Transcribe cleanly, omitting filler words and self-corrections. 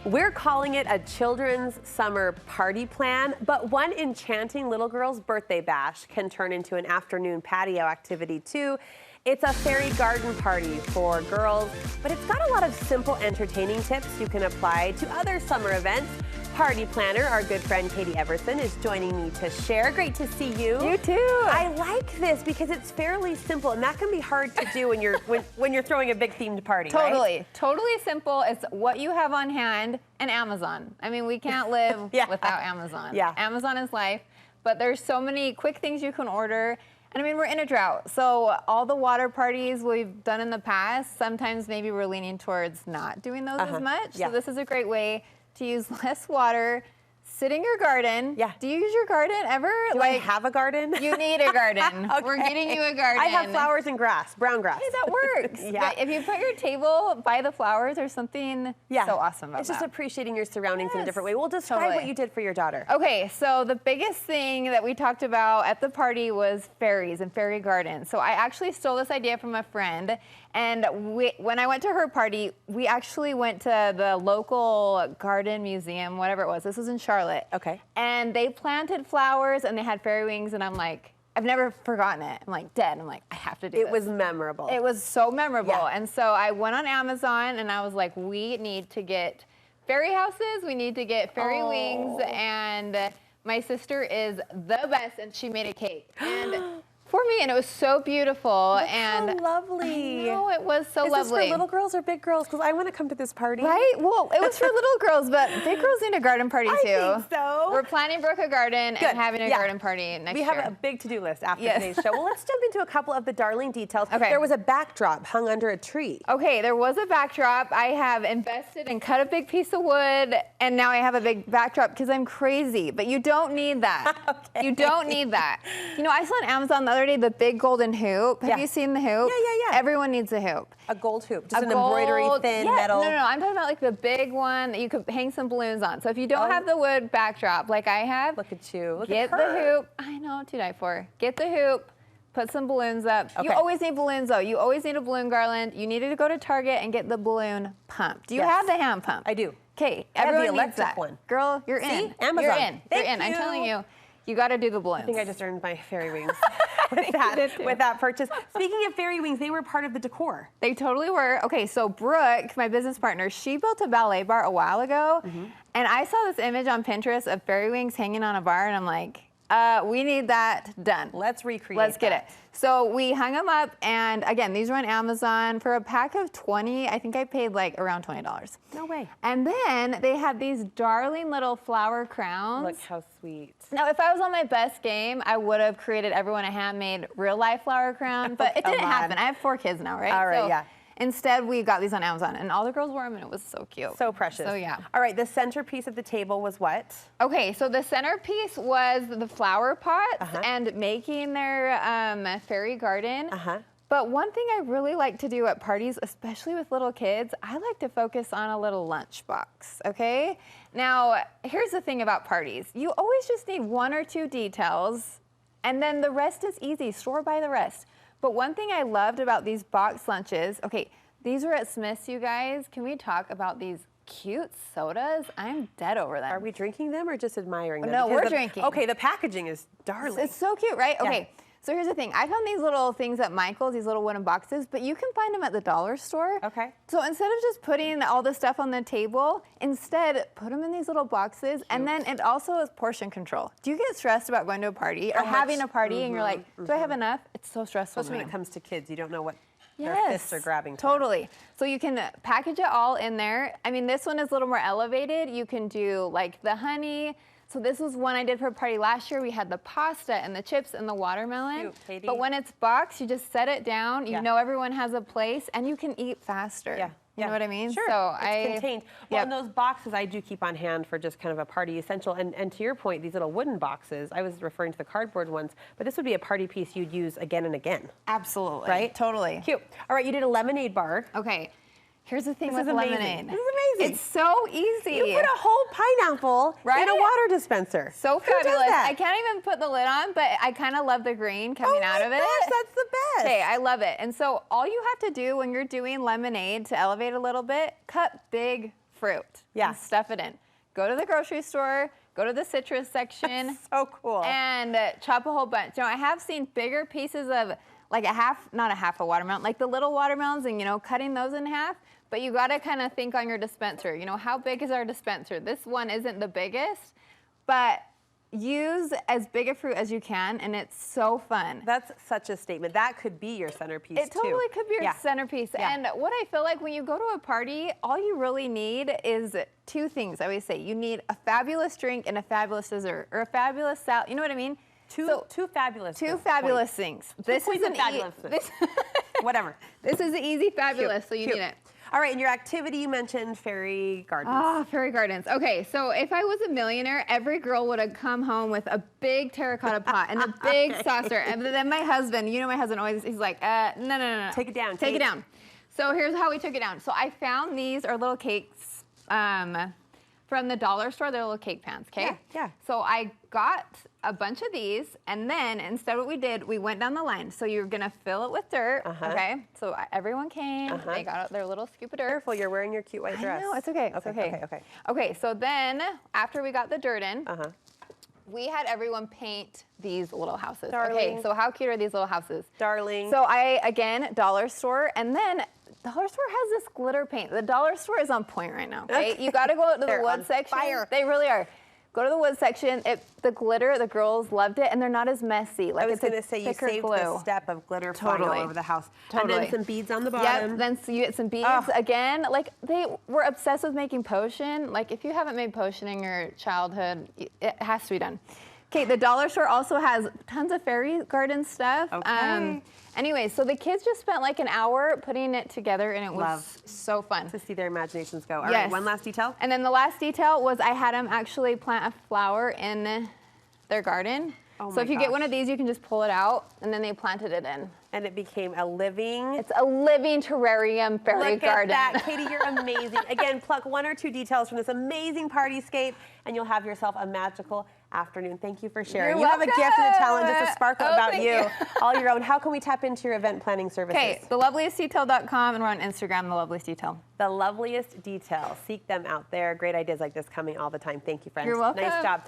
We're calling it a children's summer party plan, but one enchanting little girl's birthday bash can turn into an afternoon patio activity too. It's a fairy garden party for girls, but it's got a lot of simple entertaining tips you can apply to other summer events. Party planner, our good friend Katie Evertsen, is joining me to share. Great to see you. You too. I like this because it's fairly simple, and that can be hard to do when you're when you're throwing a big themed party. Totally, right? totally simple. It's what you have on hand and Amazon. I mean, we can't live without Amazon. Yeah. Amazon is life, but there's so many quick things you can order. And I mean, we're in a drought, so all the water parties we've done in the past, sometimes maybe we're leaning towards not doing those as much. Yeah. So this is a great way to use less water. Sit in your garden. Yeah. Do you use your garden ever? Do I have a garden? You need a garden. Okay. We're getting you a garden. I have flowers and grass, brown grass. Hey, that works. Yeah. But if you put your table by the flowers, there's something so awesome about It's just appreciating your surroundings in a different way. Well, describe what you did for your daughter. Okay, so the biggest thing that we talked about at the party was fairies and fairy gardens. So I actually stole this idea from a friend, and when I went to her party, we actually went to the local garden museum, whatever it was. This was in Charlotte. Okay. And they planted flowers and they had fairy wings, and I'm like, I've never forgotten it. I'm like dead. I'm like, I have to do this. It was memorable. It was so memorable. Yeah. And so I went on Amazon and I was like, we need to get fairy houses. We need to get fairy wings. And my sister is the best, and she made a cake. And for me, and it was so beautiful. Look and how lovely. I know, it was so lovely. Is this for little girls or big girls? Because I want to come to this party. Right? Well, it was for little girls, but big girls need a garden party too. I think so. We're planning Brooke a garden and having a garden party next year. We have a big to-do list after today's show. Well, let's jump into a couple of the darling details. Okay. There was a backdrop hung under a tree. Okay, there was a backdrop. I have invested and cut a big piece of wood, and now I have a big backdrop because I'm crazy. But you don't need that. Okay. You don't need that. You know, I saw on Amazon the other day the big golden hoop. Have you seen the hoop? Yeah. Everyone needs a hoop. A gold hoop, just an embroidery thin metal. No, I'm talking about like the big one that you could hang some balloons on. So if you don't have the wood backdrop like I have, look at you. Get the hoop. I know, to die for. Get the hoop. Put some balloons up. Okay. You always need balloons though. You always need a balloon garland. You needed to go to Target and get the balloon pump. Do you have the hand pump? I do. Okay, everyone needs needs that. one. Girl, you're in. Amazon. You're in. Thank you're in. you. I'm telling you, you got to do the balloons. I think I just earned my fairy wings with that purchase. Speaking of fairy wings, they were part of the decor. They totally were. Okay, so Brooke, my business partner, she built a ballet bar a while ago, and I saw this image on Pinterest of fairy wings hanging on a bar, and I'm like, we need that done. Let's recreate Let's get it. So we hung them up, and again, these were on Amazon. For a pack of 20, I think I paid like around $20. No way. And then they had these darling little flower crowns. Look how sweet. Now, if I was on my best game, I would have created everyone a handmade real-life flower crown, but it didn't happen. I have 4 kids now, right? All right, so instead, we got these on Amazon, and all the girls wore them, and it was so cute. So precious. So, yeah. All right, the centerpiece of the table was what? Okay, so the centerpiece was the flower pots and making their fairy garden. But one thing I really like to do at parties, especially with little kids, I like to focus on a little lunchbox, okay? Now, here's the thing about parties. You always just need 1 or 2 details, and then the rest is easy. Store by the rest. But one thing I loved about these box lunches, okay, these were at Smith's, you guys. Can we talk about these cute sodas? I'm dead over them. Are we drinking them or just admiring them? No, Because we're drinking. Okay, the packaging is darling. It's so cute, right? Okay. So here's the thing. I found these little things at Michael's, these little wooden boxes, but you can find them at the dollar store. Okay. So instead of just putting all the stuff on the table, instead put them in these little boxes, and then it also is portion control. Do you get stressed about going to a party or having a party and you're like, do I have enough? It's so stressful. Especially when it comes to kids, you don't know what their Yes, fists are grabbing for. totally. So you can package it all in there. I mean, this one is a little more elevated. You can do like the honey. So this was one I did for a party last year. We had the pasta and the chips and the watermelon. Cute, Katie. But when it's boxed, you just set it down. You know everyone has a place, and you can eat faster. You know what I mean? Sure, so it's contained. Well, and those boxes I do keep on hand for just kind of a party essential. And to your point, these little wooden boxes, I was referring to the cardboard ones, but this would be a party piece you'd use again and again. Absolutely. Right? Totally. Cute. All right, you did a lemonade bar. Okay. Here's the thing This with is amazing. lemonade. This is amazing. It's so easy. You put a whole pineapple in a water dispenser. So Who does fabulous. that? I can't even put the lid on, but I kind of love the green coming out of it. Oh my gosh, that's the best. Okay, I love it. And so all you have to do when you're doing lemonade to elevate a little bit, cut big fruit. Yeah. And stuff it in. Go to the grocery store, go to the citrus section. That's so cool. And chop a whole bunch. I have seen bigger pieces of like not a half a watermelon, like the little watermelons and, cutting those in half. But you got to kind of think on your dispenser. How big is our dispenser? This one isn't the biggest, but use as big a fruit as you can, and it's so fun. That's such a statement. That could be your centerpiece, It totally could be your centerpiece. Yeah. And what I feel like when you go to a party, all you really need is two things. I always say you need a fabulous drink and a fabulous dessert, or a fabulous salad. You know what I mean? Two fabulous things. This is fabulous. Whatever. This is the easy fabulous, so you need it. All right, in your activity, you mentioned fairy gardens. Oh, fairy gardens. Okay, so if I was a millionaire, every girl would have come home with a big terracotta pot and a big saucer. And then my husband, my husband always, he's like, no. Take it down. Take it down. So here's how we took it down. So I found these are little cakes from the dollar store. They're little cake pans, okay? Yeah. So I got a bunch of these, and then instead what we did, we went down the line. So you're gonna fill it with dirt, okay? So everyone came, they got out their little scoop of dirt. Careful, you're wearing your cute white dress. No, it's okay, it's okay. Okay, so then after we got the dirt in, we had everyone paint these little houses. Darling. Okay, so how cute are these little houses? Darling. So again, dollar store, and then dollar store has this glitter paint. The dollar store is on point right now, okay? You gotta go to the wood section. Fire. They really are. Go to the wood section. The glitter, the girls loved it, and they're not as messy. Like I was going to say, you saved the step of glitter flying all over the house. And then some beads on the bottom. Yep, then you get some beads. Again, like they were obsessed with making potion. Like if you haven't made potion in your childhood, it has to be done. Okay, the dollar store also has tons of fairy garden stuff. Okay. Anyway, so the kids just spent like an hour putting it together, and it was so fun. To see their imaginations go. All right, one last detail. And then the last detail was I had them actually plant a flower in their garden. So if you get one of these, you can just pull it out, and then they planted it in. And it became a living... It's a living terrarium fairy garden. Look at that, Katie, you're amazing. Again, pluck one or two details from this amazing partyscape, and you'll have yourself a magical afternoon. Thank you for sharing. You're You have a gift and a talent, just a sparkle about thank you. All your own. How can we tap into your event planning services? Okay, theloveliestdetail.com, and we're on Instagram, The Loveliest Detail. The Loveliest Detail. Seek them out there. Great ideas like this coming all the time. Thank you, friends. You're welcome. Nice job.